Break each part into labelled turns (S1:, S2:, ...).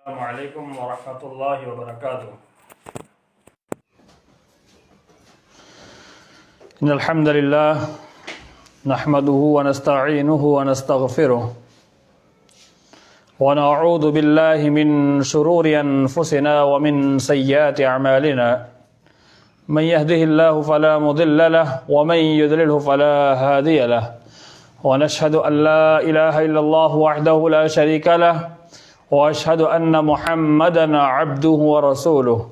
S1: अस्सलामुअलैकुम वरहमतुल्लाहि वबरकातुहू। इन्नल हम्दुलिल्लाह नहमदुहु व नस्तईनुहु व नस्तगफिरुह व नऊज़ु बिल्लाहि मिन शुरूरि अनफुसिना व मिन सय्यिआति अअमालिना मन यहदिहिल्लाहु फला मुदिल्ल लहु व मन युद्लिलहु फला हादिय लहु व नशहदु अन ला इलाहा इल्लल्लाहु वहदहु ला शरीका लहु व अशहदु अन्न मुहम्मदन अब्दुहु व रसूलुहु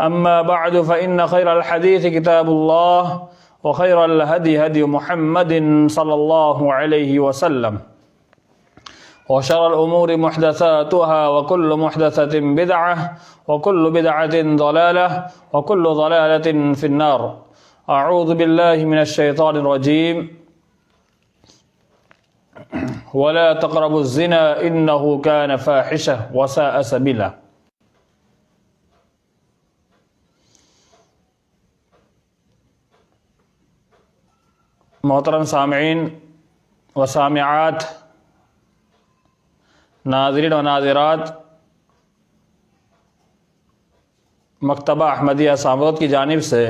S1: अम्मा बअदु फ़इन्न खैरल हदीस किताबुल्लाह व खैरल हदी हदी मुहम्मदिन सल्लल्लाहु अलैहि वसल्लम व शर्रल उमूरि मुहदसातुहा व कुल्लु मुहदसतिन बिदअह व कुल्लु बिदअतिन ज़लालह व कुल्लु ज़लालतिन फिन्नार। अऊज़ु बिल्लाहि मिनश शैतानिर रजीम। वला तक़रबुज़्ज़िना इन्नहु कान फ़ाहिशह व साअ सबीला। मोहतरम सामिईन व सामिआत, नाज़रीन व नाज़िरात, मकतबा अहमदिया सामरोद की जानिब से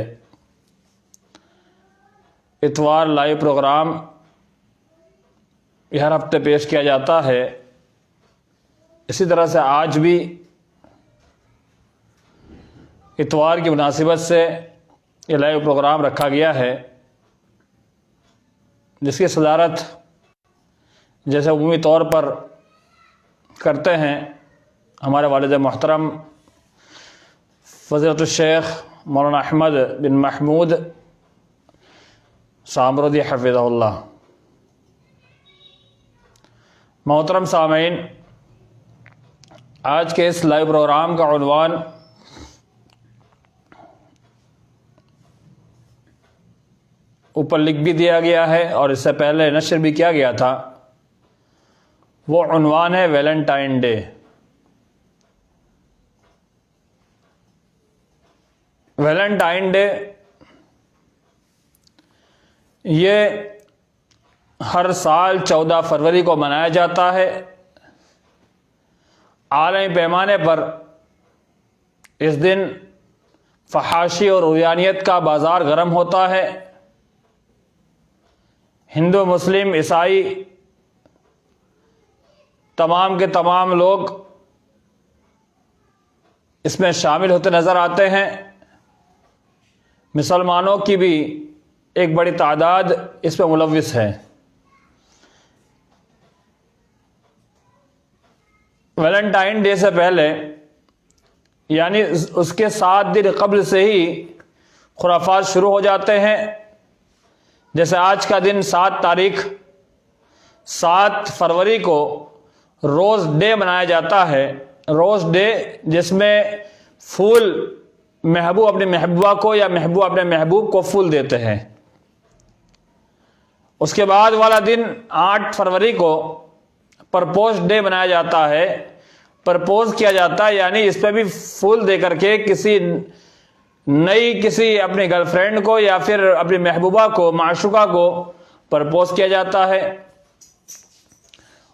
S1: इतवार लाइव प्रोग्राम हर हफ्ते पेश किया जाता है। इसी तरह से आज भी इतवार की मुनासिबत से ये लाइव प्रोग्राम रखा गया है, जिसकी सदारत जैसे उम्मी तौर पर करते हैं हमारे वालिद मोहतरम फ़ज़ीलतुल शेख मौलाना अहमद बिन महमूद सामरोदी हफ़िज़हुल्लाह। मोहतरम सामीन, आज के इस लाइव प्रोग्राम का उन्वान ऊपर लिख भी दिया गया है और इससे पहले नशर भी किया गया था। वो उन्वान है वैलेंटाइन डे। वैलेंटाइन डे ये हर साल 14 फरवरी को मनाया जाता है। आलमी पैमाने पर इस दिन फहाशी और उर्यानियत का बाजार गर्म होता है। हिंदू, मुस्लिम, ईसाई तमाम के तमाम लोग इसमें शामिल होते नज़र आते हैं। मुसलमानों की भी एक बड़ी तादाद इसमें मुलव्विस है। वैलेंटाइन डे से पहले यानी उसके 7 दिन कब्ल से ही खुराफात शुरू हो जाते हैं। जैसे आज का दिन 7 फरवरी को रोज़ डे मनाया जाता है। रोज़ डे जिसमें फूल महबूब अपने महबूबा को या महबूब अपने महबूब को फूल देते हैं। उसके बाद वाला दिन 8 फरवरी को प्रपोज डे मनाया जाता है। प्रपोज किया जाता है यानी इस पर भी फूल दे करके किसी अपनी गर्लफ्रेंड को या फिर अपनी महबूबा को, माशूका को प्रपोज किया जाता है।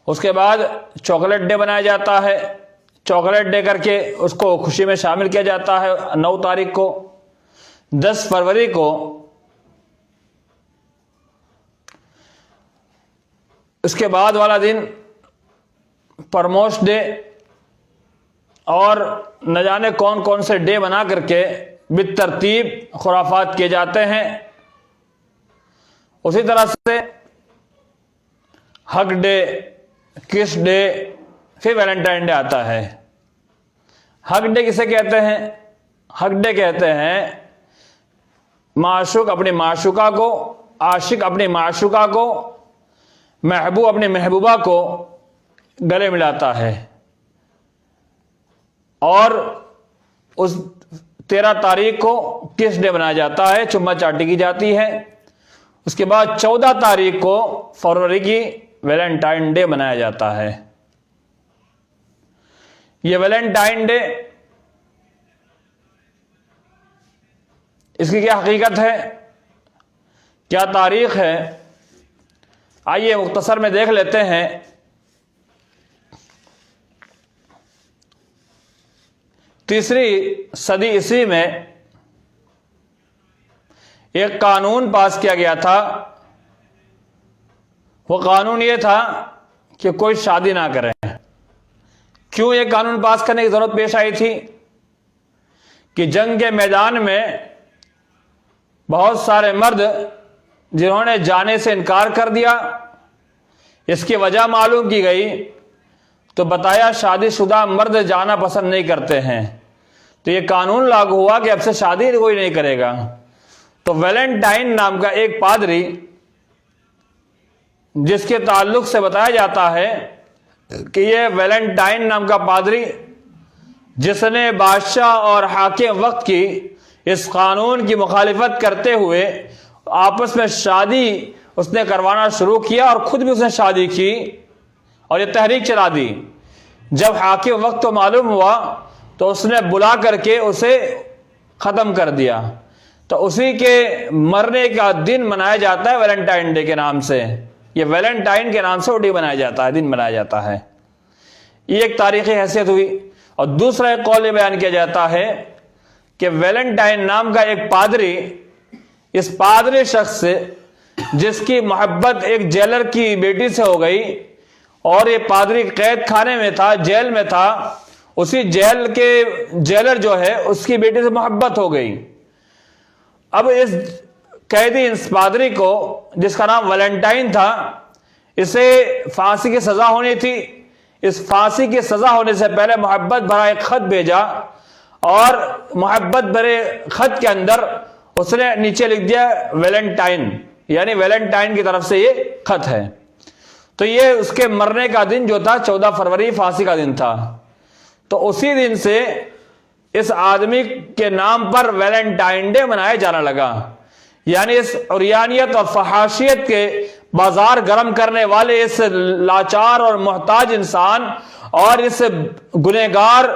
S1: उसके बाद चॉकलेट डे मनाया जाता है। चॉकलेट डे करके उसको खुशी में शामिल किया जाता है 9 तारीख को। 10 फरवरी को इसके बाद वाला दिन प्रमोश डे और न जाने कौन कौन से डे बना करके बितरतीब खुराफात किए जाते हैं। उसी तरह से हग डे, किस डे, फिर वैलेंटाइन डे आता है। हग डे किसे कहते हैं? हग डे कहते हैं माशूक अपनी माशूका को, आशिक अपनी माशूका को, महबूब अपनी महबूबा को गले मिलाता है। और उस 13 तारीख को किस डे मनाया जाता है, चुम्मा चाटी की जाती है। उसके बाद 14 तारीख को फरवरी की वैलेंटाइन डे मनाया जाता है। ये वैलेंटाइन डे, इसकी क्या हकीकत है, क्या तारीख है, आइए मुख्तसर में देख लेते हैं। तीसरी सदी ईस्वी में एक कानून पास किया गया था। वो कानून ये था कि कोई शादी ना करे। क्यों ये कानून पास करने की जरूरत पेश आई थी? कि जंग के मैदान में बहुत सारे मर्द जिन्होंने जाने से इनकार कर दिया, इसकी वजह मालूम की गई तो बताया शादीशुदा मर्द जाना पसंद नहीं करते हैं। तो ये कानून लागू हुआ कि अब से शादी कोई नहीं करेगा। तो वैलेंटाइन नाम का एक पादरी, जिसके ताल्लुक से बताया जाता है कि ये वैलेंटाइन नाम का पादरी, जिसने बादशाह और हाकिम वक्त की इस कानून की मुखालिफत करते हुए आपस में शादी उसने करवाना शुरू किया और खुद भी उसने शादी की और ये तहरीक चला दी। जब हाकिम वक्त को मालूम हुआ तो उसने बुला करके उसे ख़त्म कर दिया। तो उसी के मरने का दिन मनाया जाता है वैलेंटाइन डे के नाम से। ये वैलेंटाइन के नाम से वो डे मनाया जाता है, दिन मनाया जाता है। ये एक तारीखी हैसियत हुई। और दूसरा एक कौल बयान किया जाता है कि वैलेंटाइन नाम का एक पादरी, इस पादरी शख्स से जिसकी मोहब्बत एक जेलर की बेटी से हो गई और ये पादरी कैद खाने में था, जेल में था, उसी जेल के जेलर जो है उसकी बेटी से मोहब्बत हो गई। अब इस कैदी, इस पादरी को, जिसका नाम वैलेंटाइन था, इसे फांसी की सजा होनी थी। इस फांसी की सजा होने से पहले मोहब्बत भरा एक खत भेजा और मोहब्बत भरे खत के अंदर उसने नीचे लिख दिया वैलेंटाइन, यानी वैलेंटाइन की तरफ से ये खत है। तो ये उसके मरने का दिन जो था 14 फरवरी फांसी का दिन था। तो उसी दिन से इस आदमी के नाम पर वैलेंटाइन डे मनाया जाने लगा। यानी इस उरियानियत और फहाशियत के बाजार गर्म करने वाले इस लाचार और मोहताज इंसान और इस गुनहगार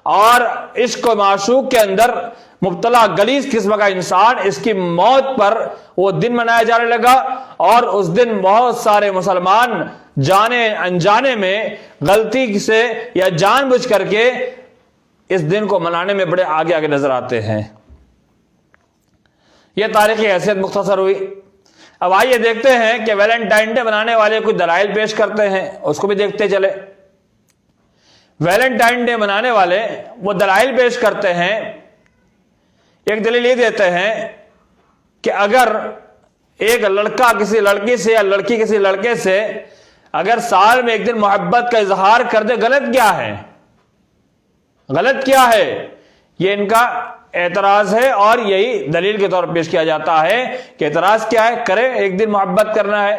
S1: और इश्क व माशूक के अंदर मुब्तला गलीज किस्म का इंसान, इसकी मौत पर वो दिन मनाया जाने लगा। और उस दिन बहुत सारे मुसलमान जाने अनजाने में, गलती से या जानबूझ करके इस दिन को मनाने में बड़े आगे आगे नजर आते हैं। यह तारीखी हैसियत मुख्तसर हुई। अब आइए देखते हैं कि वैलेंटाइन डे मनाने वाले कुछ दलाइल पेश करते हैं, उसको भी देखते चले। वैलेंटाइन डे मनाने वाले वो दलाइल पेश करते हैं। एक दलील ये देते हैं कि अगर एक लड़का किसी लड़की से या लड़की किसी लड़के से अगर साल में एक दिन मोहब्बत का इजहार कर दे, गलत क्या है? गलत क्या है? ये इनका एतराज है और यही दलील के तौर पर पेश किया जाता है कि एतराज क्या है, करे, एक दिन मोहब्बत करना है।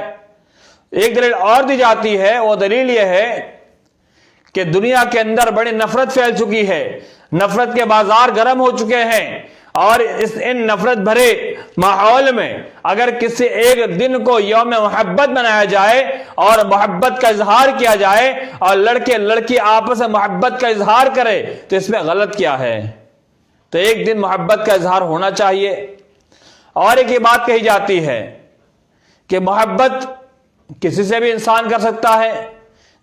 S1: एक दलील और दी जाती है, वो दलील यह है कि दुनिया के अंदर बड़ी नफरत फैल चुकी है, नफरत के बाजार गर्म हो चुके हैं और इन नफरत भरे माहौल में अगर किसी एक दिन को यौम मोहब्बत बनाया जाए और मोहब्बत का इजहार किया जाए और लड़के लड़की आपस में मोहब्बत का इजहार करे तो इसमें गलत क्या है? तो एक दिन मोहब्बत का इजहार होना चाहिए। और एक ये बात कही जाती है कि मोहब्बत किसी से भी इंसान कर सकता है,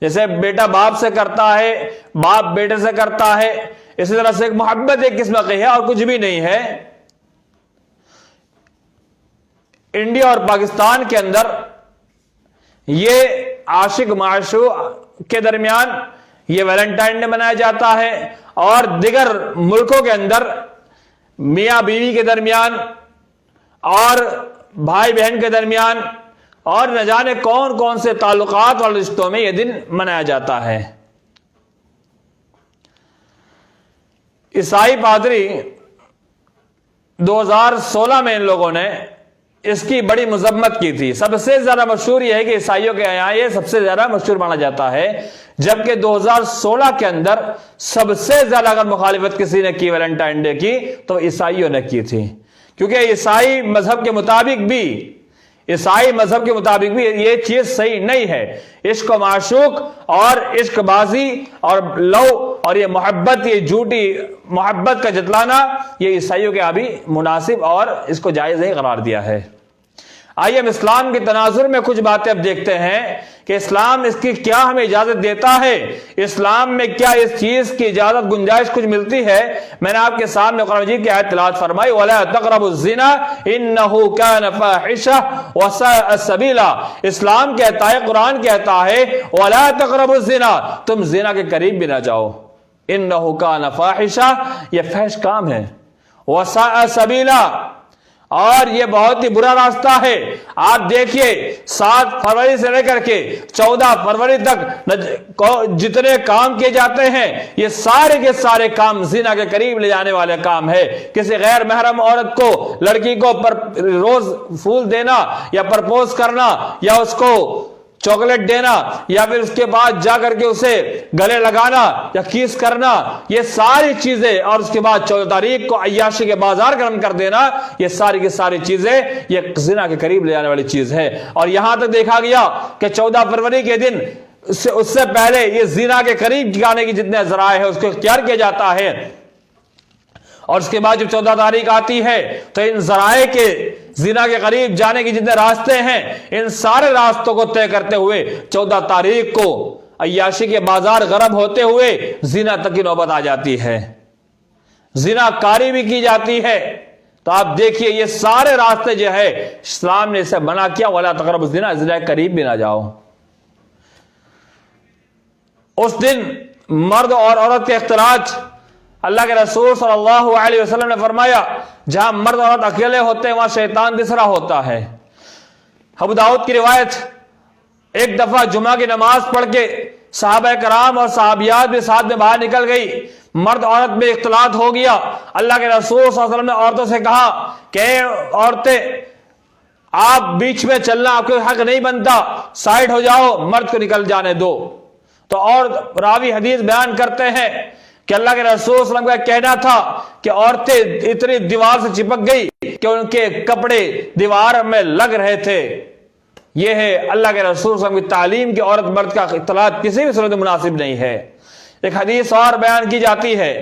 S1: जैसे बेटा बाप से करता है, बाप बेटे से करता है, इसी तरह से मोहब्बत एक किस्म की है और कुछ भी नहीं है। इंडिया और पाकिस्तान के अंदर ये आशिक माशूक के दरमियान ये वैलेंटाइन डे मनाया जाता है और दिगर मुल्कों के अंदर मियां बीवी के दरमियान और भाई बहन के दरमियान और न जाने कौन कौन से ताल्लुकात वाले रिश्तों में यह दिन मनाया जाता है। ईसाई पादरी 2016 में इन लोगों ने इसकी बड़ी मुजम्मत की थी। सबसे ज्यादा मशहूर यह है कि ईसाइयों के यहाँ ये सबसे ज्यादा मशहूर माना जाता है, जबकि 2016 के अंदर सबसे ज्यादा अगर मुखालिफत किसी ने की वैलेंटाइन डे की तो ईसाइयों ने की थी। क्योंकि ईसाई मजहब के मुताबिक भी ये चीज सही नहीं है। इश्क माशूक और इश्कबाजी और लव और ये मोहब्बत, ये झूठी मोहब्बत का जतलाना, ये ईसाइयों के अभी मुनासिब और इसको जायज नहीं करार दिया है। आइए हम इस्लाम के तनाजुर में कुछ बातें अब देखते हैं कि इस्लाम इसकी क्या हमें इजाजत देता है, इस्लाम में क्या इस चीज की इजाजत गुंजाइश कुछ मिलती है। मैंने आपके सामने कुरान मजीद की आयत तिलावत फरमाई, वला तक़रबुज़्ज़िना इन्नहु कान फ़ाहिशा व साअ सबीला। इस्लाम कहता है, कुरान कहता है, वला तक़रबुज़्ज़िना, तुम जिना के करीब भी ना जाओ। इन्नहु कान फ़ाहिशा, यह फहश काम है, व साअ सबीला, और यह बहुत ही बुरा रास्ता है। आप देखिए 7 फरवरी से लेकर के 14 फरवरी तक जितने काम किए जाते हैं, ये सारे के सारे काम जिना के करीब ले जाने वाले काम है। किसी गैर महरम औरत को, लड़की को रोज फूल देना या प्रपोज करना या उसको चॉकलेट देना या फिर उसके बाद जाकर के उसे गले लगाना या किस करना, ये सारी चीजें, और उसके बाद 14 तारीख को अय्याशी के बाजार गर्म कर देना, ये सारी की सारी चीजें ये जिना के करीब ले जाने वाली चीज है। और यहां तक देखा गया कि 14 फरवरी के दिन उससे पहले ये जिना के करीब जाने की जितने जराए हैं उसको इख्तियार किया जाता है, और उसके बाद जब 14 तारीख आती है तो इन जराए के जिना के करीब जाने के जितने रास्ते हैं, इन सारे रास्तों को तय करते हुए 14 तारीख को अय्याशी के बाजार गर्म होते हुए जिना तक की नौबत आ जाती है, जिनाकारी भी की जाती है। तो आप देखिए ये सारे रास्ते जो है इस्लाम ने इसे मना किया, वला तक़रबुज़्ज़िना, जिना के करीब भी ना जाओ। उस दिन मर्द और औरत के इख्तिलात, अल्लाह के रसूल सल्लल्लाहु अलैहि वसल्लम ने फरमाया, जहां मर्द और औरत अकेले होते हैं वहां शैतान तीसरा होता है। अबू दाऊद की रिवायत, एक दफा जुमा की नमाज पढ़ के सहाबा कराम और सहाबियात भी साथ में बाहर निकल गई, मर्द औरत में इख्तिलात हो गया। अल्लाह के रसूल सल्लल्लाहु अलैहि वसल्लम ने औरतों से कहा कि औरतें, आप बीच में चलना आपको हक नहीं बनता, साइड हो जाओ, मर्द को निकल जाने दो। तो और रावी हदीस बयान करते हैं कि अल्लाह के रसूल सल्लल्लाहु अलैहि वसल्लम का कहना था कि औरतें इतनी दीवार से चिपक गई कि उनके कपड़े दीवार में लग रहे थे। यह है अल्लाह के रसूल सल्लल्लाहु अलैहि वसल्लम की तालीम कि औरत मर्द का इख्तिलात किसी भी सूरत में मुनासिब नहीं है। एक हदीस और बयान की जाती है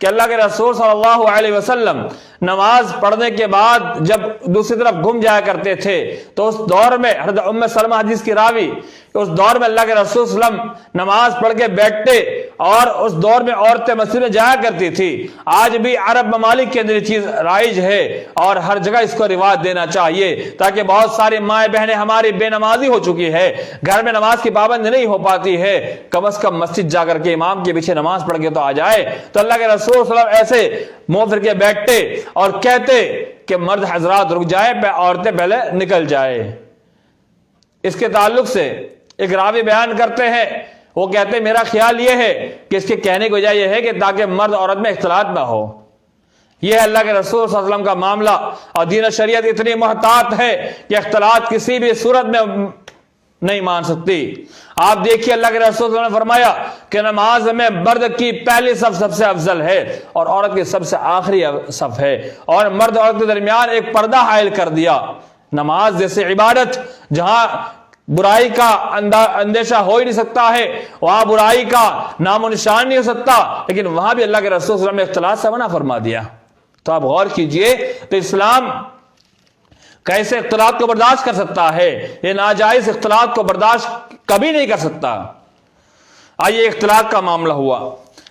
S1: कि अल्लाह के रसूल सल्लल्लाहु अलैहि वसल्लम नमाज पढ़ने के बाद जब दूसरी तरफ घूम जाया करते थे, तो उस दौर में हज़रत उम्मे सलमा हदीस की रावी, उस दौर में अल्लाह के रसूल सल्लम नमाज पढ़ के बैठते, और उस दौर में औरतें मस्जिद में जाया करती थी। आज भी अरब ममालिक के अंदर ये चीज राइज है और हर जगह इसको रिवाज देना चाहिए, ताकि बहुत सारी माए बहनें हमारी बेनमाजी हो चुकी है, घर में नमाज की पाबंदी नहीं हो पाती है, कम अज कम मस्जिद जाकर के इमाम के पीछे नमाज पढ़ के तो आ जाए। तो अल्लाह के रसूल सल्लल्लाहु अलैहि वसल्लम ऐसे मुंह फिर के बैठते और कहते कि मर्द हजरात रुक जाए, औरतें पहले निकल जाए। इसके ताल्लुक से एक रावी बयान करते हैं, वो कहते हैं मेरा ख्याल यह है कि इसके कहने की वजह यह है कि ताकि मर्द औरत में इख्तिलात ना हो। यह है अल्लाह के रसूल सल्लल्लाहु अलैहि वसल्लम का मामला, और दीन शरीयत इतनी मोहतात है कि इख्तिलात किसी भी सूरत में नहीं मान सकती। आप देखिए अल्लाह के रसूल सल्लल्लाहु अलैहि वसल्लम ने फरमाया कि नमाज में मर्द की पहली सफ सबसे अफजल है और औरत की सबसे आखिरी सफ है, और मर्द औरत के दरमियान एक पर्दा हायल कर दिया। नमाज जैसे इबादत जहां बुराई का अंदेशा हो ही नहीं सकता है, वहां बुराई का नामो निशान नहीं हो सकता, लेकिन वहां भी अल्लाह के रसूल सल्लल्लाहु अलैहि वसल्लम ने इख्तिलात से मना फरमा दिया। तो आप गौर कीजिए, तो इस्लाम कैसे इख्तिलात को बर्दाश्त कर सकता है? ये नाजायज इख्तिलात को बर्दाश्त कभी नहीं कर सकता। आइए इख्तिलात का मामला हुआ।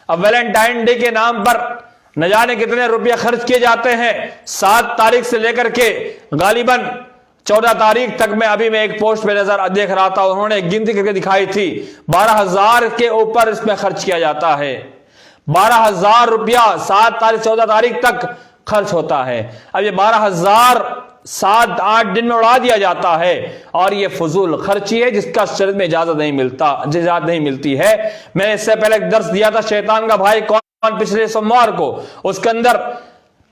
S1: अब वैलेंटाइन डे के नाम पर न जाने कितने रुपये खर्च किए जाते हैं। 7 तारीख से लेकर के गालिबन 14 तारीख तक में, अभी मैं एक पोस्ट पे नजर देख रहा था, उन्होंने गिनती करके दिखाई थी, 12,000 के ऊपर इसमें खर्च किया जाता है। 12,000 रुपया 7 तारीख 14 तारीख तक खर्च होता है। अब ये 12,000 7-8 दिन में उड़ा दिया जाता है, और ये फजूल खर्ची है जिसका शरीयत में इजाजत नहीं मिलती है। मैंने इससे पहले एक दर्स दिया था शैतान का भाई कौन, पिछले सोमवार को, उसके अंदर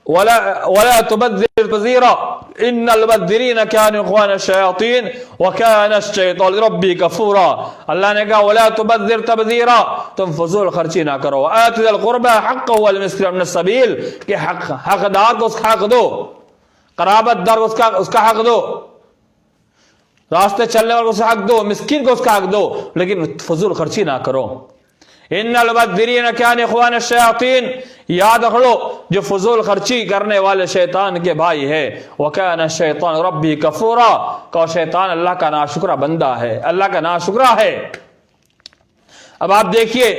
S1: वला तुबद्दिर तबज़ीरा इन्नल मुबद्दिरीन कानू इख्वान अश-शयातीन व कान अश-शैतानु लिरब्बिही कफूरा। अल्लाह ने कहा वला तुबद्दिर तबज़ीरा, तुम फजूल खर्ची ना करो। आतिल कुर्बा हक़्क़हु वल मिस्कीन मिन सबील, के हकदार को उसका हक दो, कराबतदार उसका हक दो, रास्ते चलने वाले को उसका हक दो, मिस्किन को उसका हक दो, लेकिन फजूल खर्ची ना करो। इन्नल मुबद्दिरीन कानू इख्वान अश-शयातीन, याद रख लो जो फजूल खर्ची करने वाले शैतान के भाई है। वकान शैतान रब्बी कफूरा, का शैतान अल्लाह का नाशुक्रा बंदा है, अल्लाह का नाशुक्रा है। अब आप देखिए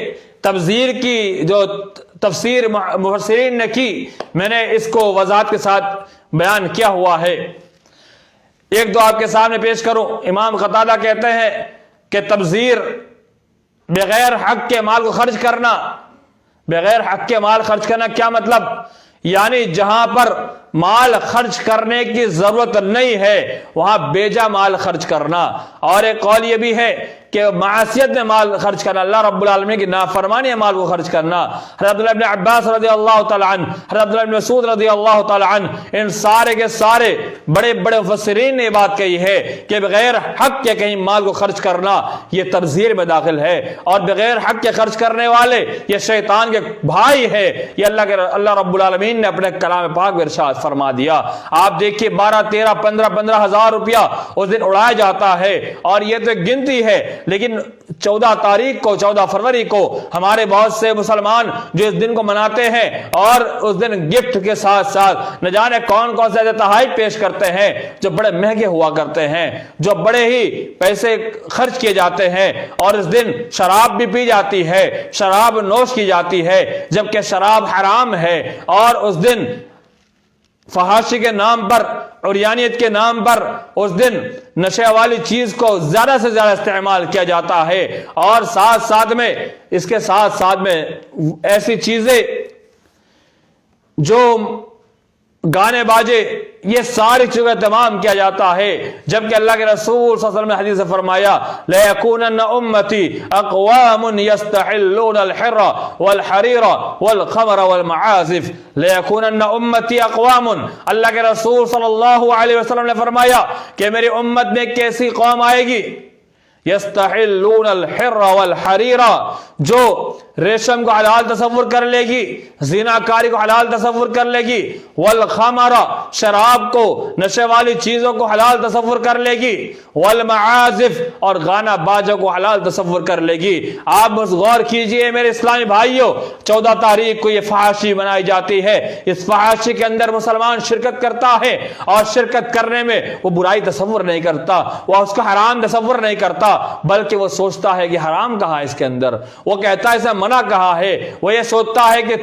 S1: तब्जीर की जो तफसीर मुफस्सिरीन ने की, मैंने इसको वजाहत के साथ बयान किया हुआ है। एक दो आपके सामने पेश करूं। इमाम क़तादा कहते हैं कि तब्जीर बगैर हक के माल को खर्च करना। बगैर हक के माल खर्च करना क्या मतलब? यानी जहां पर माल खर्च करने की जरूरत नहीं है वहां बेजा माल खर्च करना। और एक कौल यह भी है कि मासियत में माल खर्च करना, अल्लाह रब्बुल आलमीन की नाफरमानी माल को खर्च करना। हज़रत अब्दुल्लाह इब्न अब्बास रज़ियल्लाहु तआला अन्हु, हज़रत अब्दुल्लाह इब्न मसूद रज़ियल्लाहु तआला अन्हु, इन सारे के सारे बड़े बड़े मुफस्सिरीन ने बात कही है कि बगैर हक के कहीं माल को खर्च करना यह तब्ज़ीर में दाखिल है। और बगैर हक के खर्च करने वाले ये शैतान के भाई है। ये अल्लाह रब्बुल आलमीन ने अपने कलाम पाक में इरशाद फरमा दिया। आप देखिए 12, 13, 15 हजार रुपया उस दिन उड़ाया जाता है। और यह तो गिनती है, लेकिन 14 तारीख को, 14 फरवरी को हमारे बहुत से मुसलमान जो इस दिन को मनाते हैं और उस दिन गिफ्ट के साथ साथ न जाने कौन कौन से तोहफे पेश करते हैं जो बड़े महंगे हुआ करते हैं, जो बड़े ही पैसे खर्च किए जाते हैं। और इस दिन शराब भी पी जाती है, शराब नोश की जाती है, जबकि शराब हराम है। और उस दिन फहाशी के नाम पर, उरियानियत के नाम पर उस दिन नशे वाली चीज को ज्यादा से ज्यादा इस्तेमाल किया जाता है। और साथ साथ में, इसके साथ साथ में ऐसी चीजें जो गाने बाजे, ये सारी चीजें तमाम किया जाता है। जबकि अल्लाह के रसूल सल्लल्लाहु अलैहि वसल्लम ने हदीस से फरमाया, लयकूनन्ना उम्मती अक़वामुन यस्तहिल्लूना अल-हिर्रा वल-हरीरा वल-ख़मरा वल-मआज़िफ़। लयकूनन्ना उम्मती अक़वामुन, अल्लाह के रसूल सल्लल्लाहु अलैहि वसल्लम ने फरमाया कि मेरी उम्मत में कैसी कौम आएगी, यस्तहिल्लूना अल-हिर्रा वल-हरीरा, जो रेशम को हलाल तसव्वुर कर लेगी, ज़िनाकारी को हलाल तसव्वुर कर लेगी, वल खमरा, शराब को, नशे वाली चीजों को हलाल तसव्वुर कर लेगी, वल मआज़िफ़, और गाना बाजा को हलाल तसव्वुर कर लेगी। आप बस गौर कीजिए मेरे इस्लामी भाइयों, 14 तारीख को यह फहाशी मनाई जाती है। इस फहाशी के अंदर मुसलमान शिरकत करता है और शिरकत करने में वो बुराई तसव्वुर नहीं करता, वह उसका हराम तसव्वुर नहीं करता, बल्कि वो सोचता है कि हराम कहाँ है इसके अंदर। वो कहता है इसे मना कहा है। वो ये सोचता है कि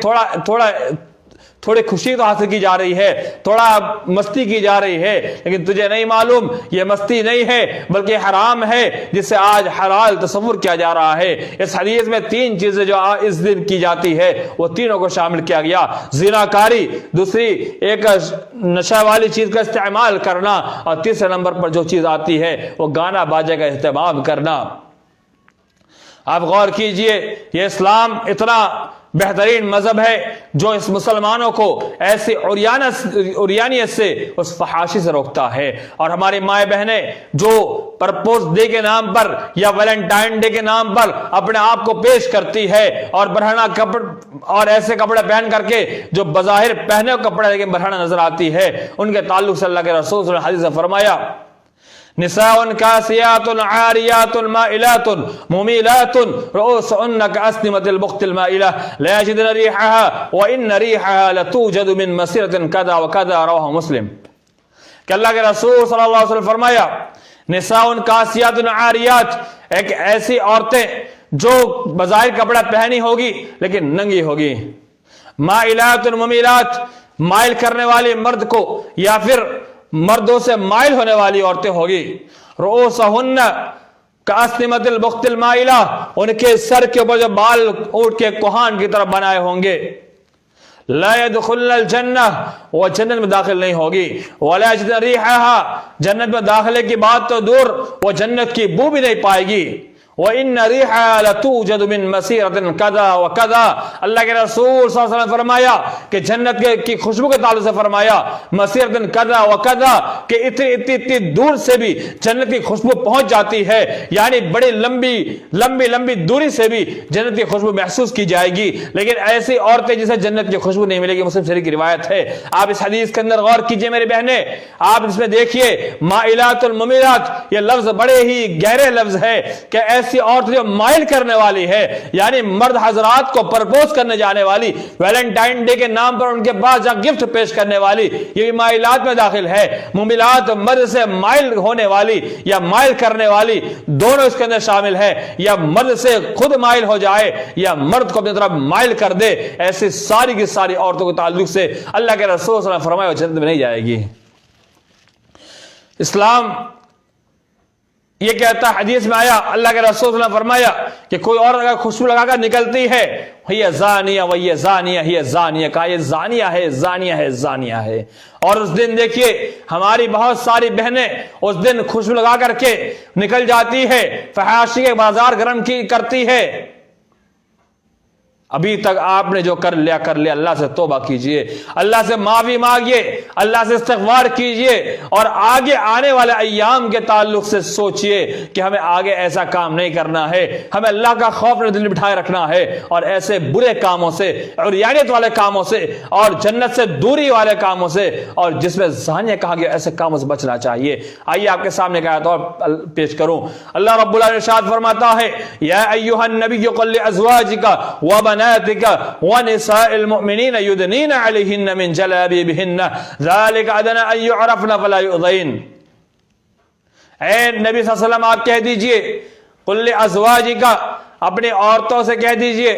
S1: थोड़ी खुशी तो हासिल की जा रही है, थोड़ा मस्ती की जा रही है, लेकिन तुझे नहीं मालूम ये मस्ती नहीं है बल्कि हराम है जिसे आज हलाल तसव्वुर किया जा रहा है। इस हदीस में 3 चीजें जो इस दिन की जाती है वो तीनों को शामिल किया गया। ज़िनाकारी, दूसरी एक नशा वाली चीज का इस्तेमाल करना, और तीसरे नंबर पर जो चीज आती है वो गाना बाजे का इस्तेमाल करना। आप गौर कीजिए, ये इस्लाम इतना बेहतरीन मजहब है जो इस मुसलमानों को ऐसी उरियानियत से, उस फहाशी से रोकता है। और हमारी माए बहनें जो प्रपोज डे के नाम पर या वैलेंटाइन डे के नाम पर अपने आप को पेश करती है और बरहना कपड़े और ऐसे कपड़े पहन करके जो बज़ाहिर पहने कपड़े लेकिन बरहना नजर आती है, उनके ताल्लुक से अल्लाह के रसूल ने हदीस में फरमाया, निसाउन कासियातुन आरियातुन माइलातुन मुमीलातुन रुऊसुन कअस्निमतिल बुख्तिल माइला ला यजिदन रिहहा व इन रिहहा लतूजदु मिन मसीरतिन कदा व कदा, रवाहु मुस्लिम। कि अल्लाह के रसूल सल्लल्लाहु अलैहि वसल्लम फरमाया, निसाउन कासियातुन आरियात, एक ऐसी औरतें जो बज़ाहिर कपड़ा पहनी होगी लेकिन नंगी होगी, माइलातुन मुमीलात, माइल करने वाली मर्द को या फिर मर्दों से माइल होने वाली औरतें होगी, रुऊसहुन्ना कास्निमतिल बुख्तिल माइला, उनके सर के ऊपर जो बाल ऊंट के कोहान की तरह बनाए होंगे, ला यदखुलुल जन्नह, वो जन्नत में दाखिल नहीं होगी, वला यजिदन रिहहा, जन्नत में दाखिले की बात तो दूर, वो जन्नत की बू भी नहीं पाएगी, व इन रिहा लतूजदु मिन मसीरतिन कदा व कदा, अल्लाह के रसूल सल्लल्लाहु अलैहि वसल्लम ने फरमाया कि जन्नत की खुशबू के ताल्लुक से फरमाया, मसीरतिन कदा व कदा, कि इतनी दूर से भी जन्नत की खुशबू पहुंच जाती है, यानी बड़ी लंबी दूरी से भी जन्नत की खुशबू महसूस की जाएगी। लेकिन ऐसी औरतें जिसे जन्नत की खुशबू नहीं मिलेगी, मुस्लिम शरीफ की रिवायत है। आप इस हदीस के अंदर गौर कीजिए मेरी बहने, आप इसमें देखिए माइलातुल मुमीलात, ये लफ्ज बड़े ही गहरे लफ्ज है कि ऐसी औरत जो माइल करने वाली है, यानी मर्द हजरात को प्रपोज करने जाने वाली, वैलेंटाइन डे के नाम पर उनके पास जा गिफ्ट पेश करने वाली, ये भी माइलात में दाखिल है। मुमिलात मर्द से माइल होने वाली या माइल करने वाली, दोनों इसके अंदर शामिल है। या मर्द से खुद माइल हो जाए या मर्द को अपनी तरफ माइल कर दे, ऐसी सारी की सारी औरतों के ताल्लुक से अल्लाह के रसूल सल्लल्लाहु अलैहि वसल्लम ने फरमाया जन्नत में नहीं जाएगी। इस्लाम ये कहता है, हदीस में आया, अल्लाह के रसूल ने फरमाया कि कोई और अगर खुशबू लगाकर निकलती है, ये जानिया वही जानिया ही जानिया, कहा ये जानिया है, जानिया है, जानिया है। और उस दिन देखिए हमारी बहुत सारी बहनें उस दिन खुशबू लगा करके निकल जाती है, फहाशी के बाजार गर्म करती है। अभी तक आपने जो कर लिया अल्लाह से तौबा कीजिए, अल्लाह से माफी मांगिए, अल्लाह से इस्तिग़फ़ार कीजिए और आगे आने वाले अय्याम के ताल्लुक से सोचिए कि हमें आगे ऐसा काम नहीं करना है। हमें अल्लाह का खौफ अपने दिल में बिठाए रखना है और ऐसे बुरे कामों से और यानियत वाले कामों से और जन्नत से दूरी वाले कामों से और जिसमें ज़ानिया कहा गया ऐसे कामों से बचना चाहिए। आइए आपके सामने का आयत और पेश करूं। अल्लाह रब्बुल आलमीन इरशाद फरमाता है, या अय्युहन नबिय्यु क़ुल लिअज़वाजिका व बनातिका व निसाइल मुमिनीन युदनीना अलैहिन्ना मिन जलाबिबिहिन्ना ज़ालिका अदना अन युअरफ़ना फ़ला युज़ैन। ऐ नबी सल्लल्लाहु अलैहि वसल्लम आप कह दीजिए, क़ुल लिअज़वाजिका अपनी औरतों से कह दीजिए,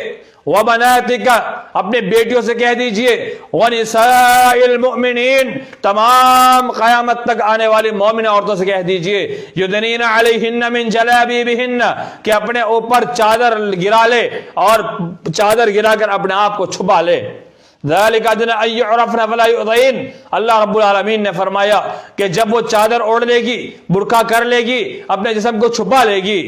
S1: व बनातिका अपने बेटियों से कह दीजिए, व निसाइल मुमिनीन तमाम क़यामत तक आने वाली मोमिन औरतों से कह दीजिए, युदनीना अलैहिन्ना मिन जलाबिबिहिन्ना कि अपने ऊपर चादर गिरा ले और चादर गिराकर अपने आप को छुपा ले। ज़ालिका अदना अन युअरफ़ना फ़ला युज़ैन। अल्लाह रब्बुल आलमीन ने फरमाया कि जब वो चादर ओढ़ लेगी, बुर्का कर लेगी, अपने जिस्म को छुपा लेगी,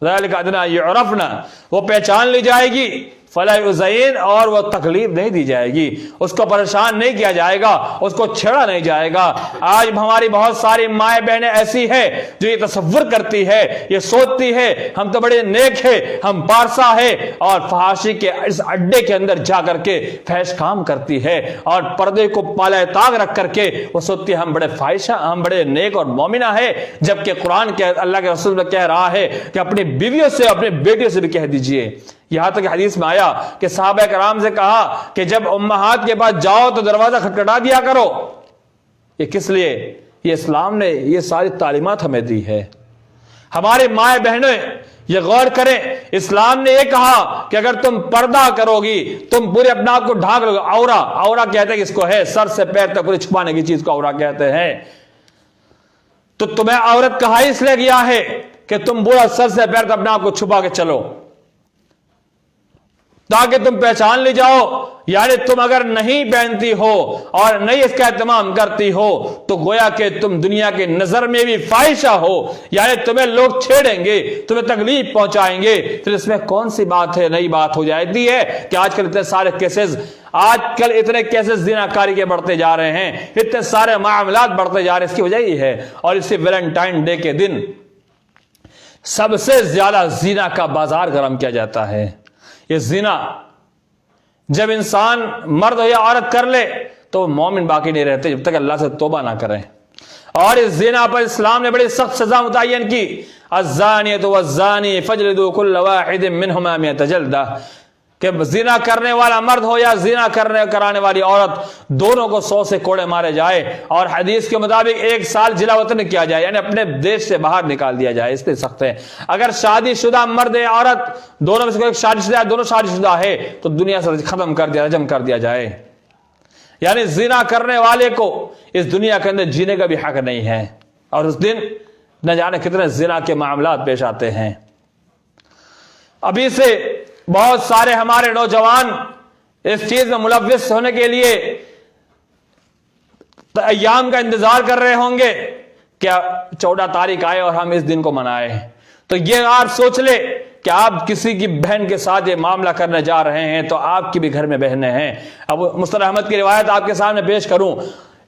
S1: ज़ालिका अदना अन युअरफ़ना वो पहचान ली जाएगी, फ़ला युज़ैन और वो तकलीफ नहीं दी जाएगी, उसको परेशान नहीं किया जाएगा, उसको छेड़ा नहीं जाएगा। आज हमारी बहुत सारी माएँ बहनें ऐसी है जो ये तसव्वुर करती है, ये सोचती है हम तो बड़े नेक है, हम पारसा है, और फहाशी के इस अड्डे के अंदर जा करके फैश काम करती है और पर्दे को पाले ताग रख करके वो सोचती है हम बड़े फाहिशा, हम बड़े नेक और मोमिना है। जबकि कुरान के अल्लाह के रसूल कह रहा है कि अपनी बीवियों से अपने बेटियों से भी कह दीजिए। यहां तक हदीस में आया कि सहाबा कराम से कहा कि जब उम्महात के पास जाओ तो दरवाजा खटखटा दिया करो। ये किस लिए? ये इस्लाम ने ये सारी तालीमात हमें दी है। हमारे माए बहनें ये गौर करें, इस्लाम ने ये कहा कि अगर तुम पर्दा करोगी, तुम पूरे अपने आप को ढांक लोगे, औरा कहते हैं किसको है, सर से पैर तक पूरी छुपाने की चीज को औरा कहते हैं। तो तुम्हें औरत कहा इसलिए गया है कि तुम पूरा सर से पैर तक अपने आप को छुपा के चलो ताकि तुम पहचान ले जाओ। यानी तुम अगर नहीं पहनती हो और नहीं इसका एहतमाम करती हो तो गोया कि तुम दुनिया की नजर में भी फाहिशा हो, यानी तुम्हें लोग छेड़ेंगे, तुम्हें तकलीफ पहुंचाएंगे। तो इसमें कौन सी बात है, नई बात हो जाती है कि आजकल इतने सारे केसेस ज़िनाकारी के बढ़ते जा रहे हैं, इतने सारे मामलात बढ़ते जा रहे हैं। इसकी वजह यही है। और इसी वैलेंटाइन डे के दिन सबसे ज्यादा ज़िना का बाजार गर्म किया जाता है। ये ज़िना जब इंसान मर्द या औरत कर ले तो मोमिन बाकी नहीं रहते जब तक अल्लाह से तौबा ना करें। और इस ज़िना पर इस्लाम ने बड़ी सख्त सजा मुतय्यन की, अज़्ज़ानियतु वज़्ज़ानी फ़ज्लिदू कुल्ल वाहिदिन मिनहुमा मिअत जल्दा, कि ज़िना करने वाला मर्द हो या ज़िना कराने वाली औरत, दोनों को 100 से कोड़े मारे जाए। और हदीस के मुताबिक 1 साल जिला वतन किया जाए, यानी अपने देश से बाहर निकाल दिया जाए। इसलिए सख्त है। अगर शादीशुदा मर्द या औरत दोनों में से कोई शादीशुदा, दोनों शादीशुदा है तो दुनिया से खत्म कर दिया, रजम कर दिया जाए। यानी ज़िना करने वाले को इस दुनिया के अंदर जीने का भी हक नहीं है। और उस दिन न जाने कितने ज़िना के मामलात पेश आते हैं। अभी से बहुत सारे हमारे नौजवान इस चीज में मुलव्विस होने के लिए अय्याम का इंतजार कर रहे होंगे, क्या 14 तारीख आए और हम इस दिन को मनाएं। तो ये आप सोच ले कि आप किसी की बहन के साथ ये मामला करने जा रहे हैं तो आपकी भी घर में बहनें हैं। अब मुस्तफा अहमद की रिवायत आपके सामने पेश करूं।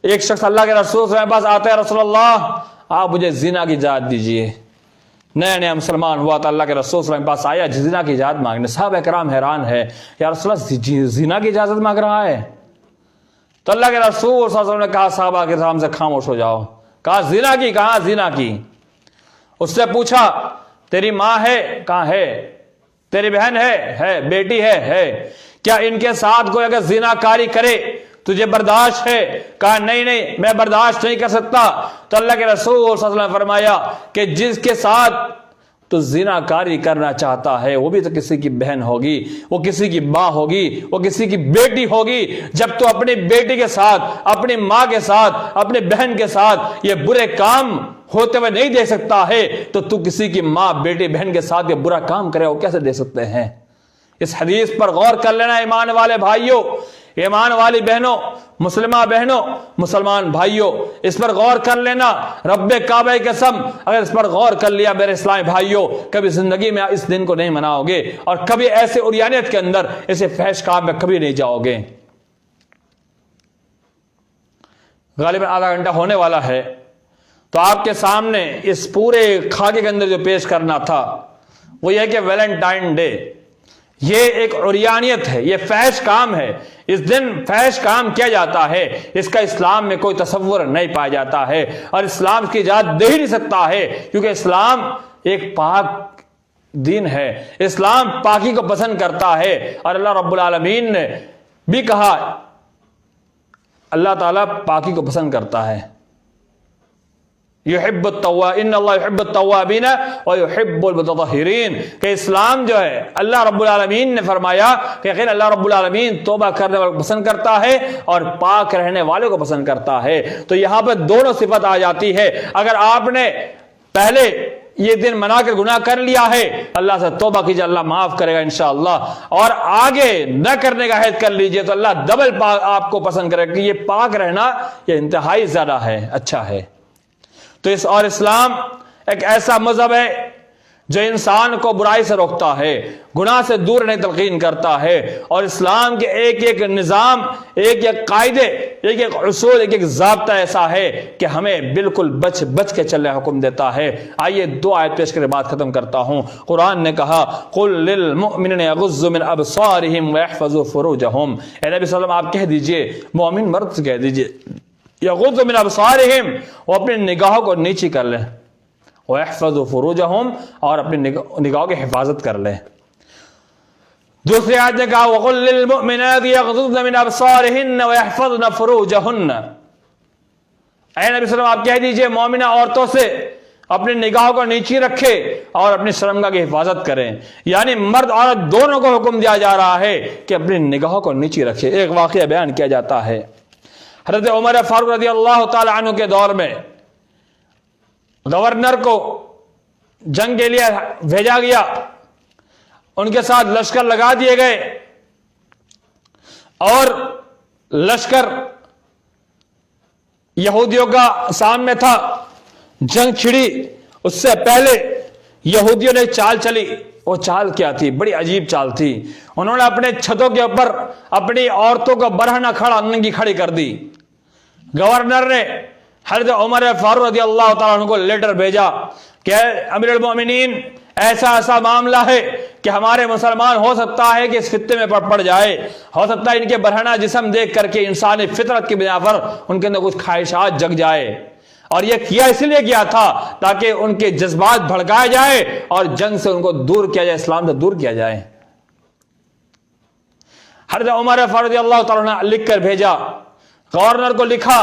S1: एक शख्स अल्लाह के रसूल के पास आता है, रसूलल्लाह आप मुझे ज़िना की इजाज़त दीजिए। नया नया मुसलमान हुआ तो अल्लाह के रसूल के पास आया ज़िना की इजाज़त मांगने। साहब कराम हैरान है, या रसूलल्लाह ज़िना की इजाज़त मांग रहा है? तो अल्लाह के रसूल सल्लल्लाहु अलैहि वसल्लम ने कहा साहबा के सामने से खामोश हो जाओ। कहा ज़िना की? कहा ज़िना की? उससे पूछा तेरी माँ है, कहाँ है? तेरी बहन है, बेटी है। क्या इनके साथ कोई अगर जिनाकारी करे तुझे बर्दाश्त है? कहा नहीं नहीं, मैं बर्दाश्त नहीं कर सकता। तो अल्लाह के रसूल सल्लल्लाहु अलैहि वसल्लम ने फरमाया कि जिसके साथ तो जिनाकारी करना चाहता है वो भी तो किसी की बहन होगी, वो किसी की माँ होगी, वो किसी की बेटी होगी। जब तू अपनी बेटी के साथ, अपनी माँ के साथ, अपनी बहन के साथ ये बुरे काम होते हुए नहीं दे सकता है, तो तू किसी की माँ, बेटी, बहन के साथ ये बुरा काम करे, वो कैसे दे सकते हैं? इस हदीस पर गौर कर लेना ईमान वाले भाइयों, ईमान वाली बहनों, मुसलमान बहनों, मुसलमान भाइयों, इस पर गौर कर लेना। रब्बे काबे कसम, अगर इस पर गौर कर लिया मेरे इस्लामी भाइयों, कभी जिंदगी में इस दिन को नहीं मनाओगे और कभी ऐसे उरियानियत के अंदर, ऐसे फहश काम में कभी नहीं जाओगे। गालिबन आधा घंटा होने वाला है, तो आपके सामने इस पूरे खाके के अंदर जो पेश करना था वो यह कि वैलेंटाइन डे ये एक उरियानियत है, ये फहश काम है। इस दिन फहश काम किया जाता है, इसका इस्लाम में कोई तसव्वुर नहीं पाया जाता है और इस्लाम की इजाजत दे ही नहीं सकता है, क्योंकि इस्लाम एक पाक दीन है, इस्लाम पाकी को पसंद करता है। और अल्लाह रब्बुल आलमीन ने भी कहा, अल्लाह ताला पाकी को पसंद करता है। कि इस्लाम जो है, अल्लाह रब्बुल आलमीन ने फरमाया कि अल्लाह रब्बुल आलमीन तौबा करने वालों को पसंद करता है और पाक रहने वालों को पसंद करता है। तो यहां पर दोनों सिफत आ जाती है। अगर आपने पहले ये दिन मनाकर गुनाह कर लिया है, अल्लाह से तौबा कीजिए, अल्लाह माफ करेगा इंशाअल्लाह। और आगे न करने का अहद कर लीजिए तो अल्लाह डबल पाक आपको पसंद करेगा कि ये पाक रहना ये इंतहाई ज्यादा है, अच्छा है। तो इस्लाम एक ऐसा मजहब है जो इंसान को बुराई से रोकता है, गुनाह से दूर रहने तलकीन करता है। और इस्लाम के एक एक निज़ाम, एक एक कायदे, एक एक उसूल, एक एक ज़ाब्ता ऐसा है कि हमें बिल्कुल बच बच के चलने का हुक्म देता है। आइए दो आयत पेश कर बात खत्म करता हूँ। कुरान ने कहा, कुल लिल मुमिनीन यग़ुज़्ज़ू मिन अबसारिहिम व यहफ़ज़ू फ़ुरूजहुम। ए नबी सल्लल्लाहु अलैहि वसल्लम आप कह दीजिए, मोमिन मर्द से कह दीजिए, यग़ुज़्ज़ू मिन अबसारिहिम, वो अपनी निगाहों को नीची कर लें, वहफ़ज़ू फ़ुरूजहुम, और अपनी निगाहों की हिफाजत कर ले। दूसरी आयत ने कहा, वक़ुल लिल मुमिनाति यग़ज़ुज़्न मिन अबसारिहिन्न वयहफ़ज़्न फ़ुरूजहुन्न। ऐ नबी सल्लल्लाहु अलैहि वसल्लम आप कह दीजिए, मोमिना औरतों से अपनी निगाहों को नीची रखे और अपनी शर्मगाह की हिफाजत करें। यानी मर्द औरत दोनों को हुक्म दिया जा रहा है कि अपनी निगाहों को नीची रखे। एक वाक़या बयान किया जाता है, हज़रत उमर फारूक रज़ी अल्लाह तआला अन्हु के दौर में गवर्नर को जंग के लिए भेजा गया, उनके साथ लश्कर लगा दिए गए और लश्कर यहूदियों का सामने था, जंग छिड़ी। उससे पहले यहूदियों ने चाल चली। वो चाल क्या थी? बड़ी अजीब चाल थी। उन्होंने अपने छतों के ऊपर अपनी औरतों को बरहना खड़ा नंगी खड़ी कर दी। गवर्नर ने हज़रत उमर फारूक रज़ी अल्लाह तआला अन्हु को लेटर भेजा कि अमीरुल मोमिनीन, ऐसा ऐसा मामला है कि हमारे मुसलमान हो सकता है कि इस फित्ने में पड़ जाए, हो सकता है इनके बरहना जिस्म देख करके इंसानी फितरत की बिना पर उनके अंदर कुछ ख्वाहिशात जग जाए। और यह किया इसलिए किया था ताकि उनके जज्बात भड़काए जाए और जंग से उनको दूर किया जाए, इस्लाम से दूर किया जाए। हज़रत उमर फारूक रज़ी अल्लाह तआला अन्हु लिख कर भेजा, गवर्नर को लिखा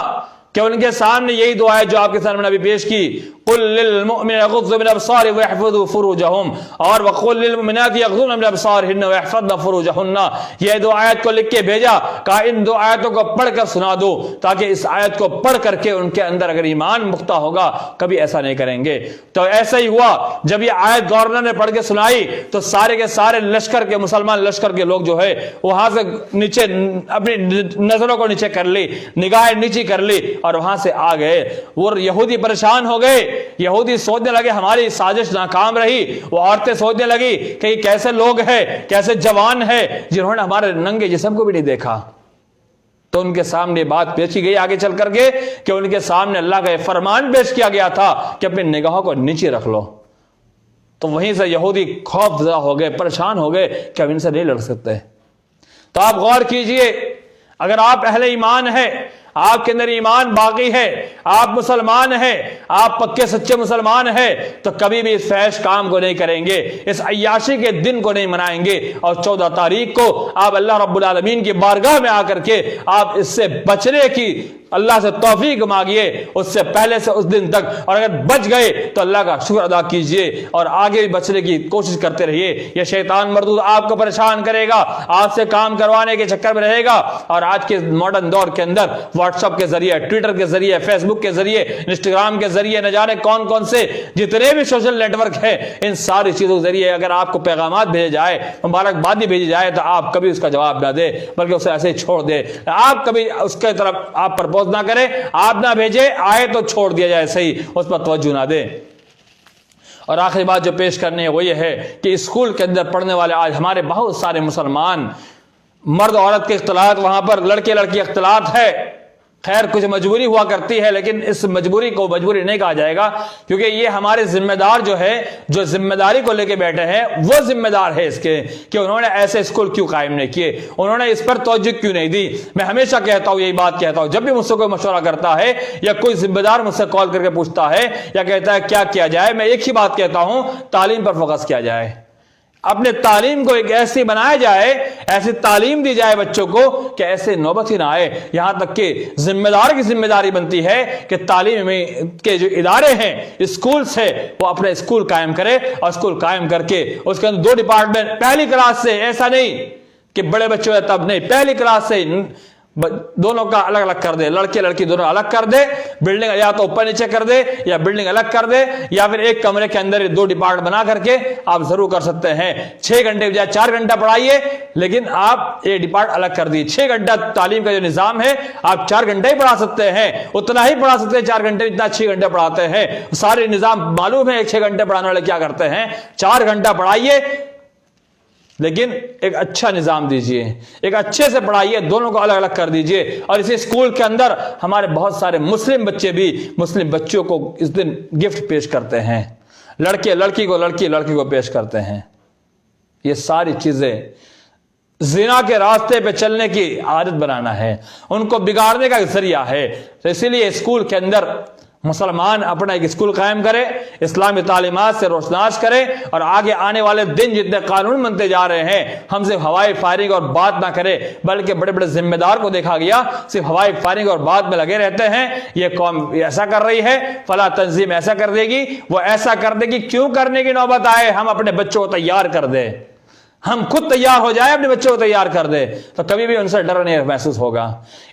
S1: कि उनके सामने यही दुआ है जो आपके सामने अभी पेश की, कुल लिल मुमिनीन यग़ुज़्ज़ू मिन अबसारिहिम वयहफ़ज़ू फ़ुरूजहुम, और वक़ुल लिल मुमिनाति यग़ुज़्ज़ुन मिन अबसारिहिन्न वयहफ़ज़्न फ़ुरूजहुन्ना। ये दो आयत को लिख के भेजा, कहा इन दो आयतों को पढ़कर सुना दो ताकि इस आयत को पढ़ करके उनके अंदर अगर ईमान मुख्ता होगा कभी ऐसा नहीं करेंगे। तो ऐसा ही हुआ, जब ये आयत गवर्नर ने पढ़ के सुनाई तो सारे के सारे लश्कर के, मुसलमान लश्कर के लोग जो है वहां से नीचे अपनी नजरों को नीचे कर ली, निगाहें नीची कर ली और वहां से आ गए। वो यहूदी परेशान हो गए, यहूदी सोचने लगे हमारी साजिश नाकाम रही। वो औरतें सोचने लगी कि कैसे लोग हैं, कैसे जवान हैं जिन्होंने हमारे नंगे जिस्म को भी नहीं देखा। तो उनके सामने बात पेश की गई आगे चल करके कि उनके सामने अल्लाह का फरमान पेश किया गया था कि अपनी निगाहों को नीचे रख लो। तो वहीं से यहूदी खौफजदा हो गए, परेशान हो गए कि हम इनसे नहीं लड़ सकते। तो आप गौर कीजिए, अगर आप अहले ईमान है, आपके अंदर ईमान बाकी है, आप मुसलमान हैं, आप पक्के सच्चे मुसलमान हैं, तो कभी भी इस फैश काम को नहीं करेंगे, इस अय्याशी के दिन को नहीं मनाएंगे। और 14 तारीख को आप अल्लाह रब्बुल आलमीन की बारगाह में आकर के आप इससे बचने की अल्लाह से तौफीक मांगिए, उससे पहले से उस दिन तक। और अगर बच गए तो अल्लाह का शुक्र अदा कीजिए और आगे भी बचने की कोशिश करते रहिए। यह शैतान मरदूद आपको परेशान करेगा, आपसे काम करवाने के चक्कर में रहेगा। और आज के मॉडर्न दौर के अंदर व्हाट्सएप के जरिए, ट्विटर के जरिए, फेसबुक के जरिए, इंस्टाग्राम के जरिए, न जाने कौन कौन से जितने भी सोशल नेटवर्क है, इन सारी चीजों के जरिए अगर आपको पैगामात भेजे जाए, मुबारकबादी भेजी जाए, तो आप कभी उसका जवाब ना दे, बल्कि उसे ऐसे ही छोड़ दे। आप कभी उसके तरफ आप प्रपोज ना करें, आप ना भेजे, आए तो छोड़ दिया जाए, सही उस पर तवज्जो ना दे। और आखिरी बात जो पेश करनी है वो ये है कि स्कूल के अंदर पढ़ने वाले आज हमारे बहुत सारे मुसलमान, मर्द औरत के इख्तिलात, वहां पर लड़के लड़की इख्तिलात है। खैर कुछ मजबूरी हुआ करती है, लेकिन इस मजबूरी को मजबूरी नहीं कहा जाएगा, क्योंकि ये हमारे जिम्मेदार जो है, जो जिम्मेदारी को लेके बैठे हैं, वो जिम्मेदार है इसके कि उन्होंने ऐसे स्कूल क्यों कायम नहीं किए, उन्होंने इस पर तवज्जो क्यों नहीं दी। मैं हमेशा कहता हूं, यही बात कहता हूं, जब भी मुझसे कोई मशवरा करता है या कोई जिम्मेदार मुझसे कॉल करके पूछता है या कहता है क्या किया जाए, मैं एक ही बात कहता हूं, तालीम पर फोकस किया जाए। अपने तालीम को एक ऐसी बनाया जाए, ऐसी तालीम दी जाए बच्चों को कि ऐसे नौबत ही ना आए। यहां तक कि जिम्मेदार की जिम्मेदारी बनती है कि तालीम में के जो इदारे हैं, स्कूल्स है, वो अपने स्कूल कायम करे। और स्कूल कायम करके उसके अंदर 2 डिपार्टमेंट, पहली क्लास से, ऐसा नहीं कि बड़े बच्चों है तब नहीं, पहली क्लास से दोनों का अलग अलग कर दे, लड़के लड़की दोनों अलग कर दे, बिल्डिंग या तो ऊपर नीचे कर दे या बिल्डिंग अलग कर दे, या फिर एक कमरे के अंदर 2 डिपार्टमेंट बना करके आप जरूर कर सकते हैं। 6 घंटे बजाय 4 घंटा पढ़ाइए, लेकिन आप एक डिपार्टमेंट अलग कर दिए। 6 घंटा तालीम का जो निजाम है, आप 4 घंटे ही पढ़ा सकते हैं, उतना ही पढ़ा सकते हैं 4 घंटे, इतना 6 घंटे पढ़ाते हैं। सारे निजाम मालूम है 6 घंटे पढ़ाने वाले क्या करते हैं। 4 घंटा पढ़ाइए, लेकिन एक अच्छा निजाम दीजिए, एक अच्छे से पढ़ाइए, दोनों को अलग अलग कर दीजिए। और इसी स्कूल के अंदर हमारे बहुत सारे मुस्लिम बच्चे भी मुस्लिम बच्चों को इस दिन गिफ्ट पेश करते हैं, लड़के लड़की को, लड़की लड़की को पेश करते हैं। ये सारी चीजें जिना के रास्ते पे चलने की आदत बनाना है, उनको बिगाड़ने का जरिया है। तो इसीलिए स्कूल के अंदर मुसलमान अपना एक स्कूल कायम करे, इस्लामी तालीमात से रोशनास करे, और आगे आने वाले दिन जितने कानून बनते जा रहे हैं, हम सिर्फ हवाई फायरिंग और बात ना करें, बल्कि बड़े बड़े जिम्मेदार को देखा गया सिर्फ हवाई फायरिंग और बात में लगे रहते हैं। ये कौम ऐसा कर रही है, फला तंजीम ऐसा कर देगी, वो ऐसा कर देगी, क्यों करने की नौबत आए हम अपने बच्चों को तैयार कर दे, हम खुद तैयार हो जाए, अपने बच्चों को तैयार कर दे, तो कभी भी उनसे डर नहीं महसूस होगा।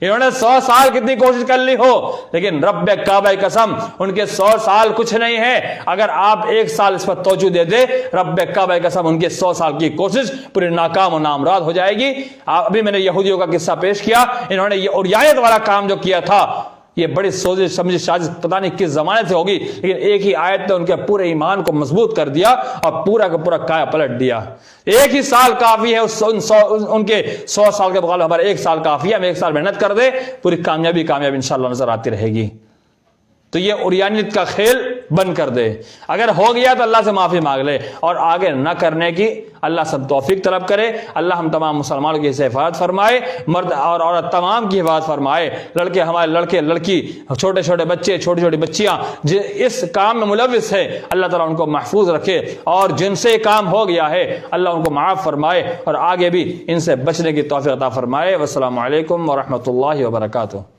S1: इन्होंने 100 साल कितनी कोशिश कर ली हो, लेकिन रब्बे काबा कसम उनके 100 साल कुछ नहीं है। अगर आप 1 साल इस पर तवज्जो दे दे, रब्बे काबा कसम उनके 100 साल की कोशिश पूरी नाकाम और नामुराद हो जाएगी। अभी मैंने यहूदियों का किस्सा पेश किया, इन्होंने ये उरियायत वाला काम जो किया था, ये बड़ी सोची समझी साजिश पता नहीं किस जमाने से होगी, लेकिन एक ही आयत ने उनके पूरे ईमान को मजबूत कर दिया और पूरा का पूरा काया पलट दिया। 1 ही साल काफी है उनके 100 साल के मुकाबले हमारे 1 साल काफी है। हम 1 साल मेहनत कर दे, पूरी कामयाबी इंशाअल्लाह नजर आती रहेगी। तो ये उरियानियत का खेल बंद कर दे। अगर हो गया तो अल्लाह से माफी मांग ले, और आगे न करने की अल्लाह सब तौफीक तलब करे। अल्लाह हम तमाम मुसलमानों की हिफाजत फरमाए, मर्द और औरत तमाम की हिफाजत फरमाए। लड़के हमारे लड़के लड़की, छोटे छोटे बच्चे, छोटी छोटी बच्चियां जो इस काम में मुलविस है, अल्लाह ताला उनको महफूज रखे, और जिनसे काम हो गया है अल्लाह उनको माफ फरमाए और आगे भी इनसे बचने की तौफीक अता फरमाए। वस्सलामु अलैकुम व रहमतुल्लाहि व बरकातुहू।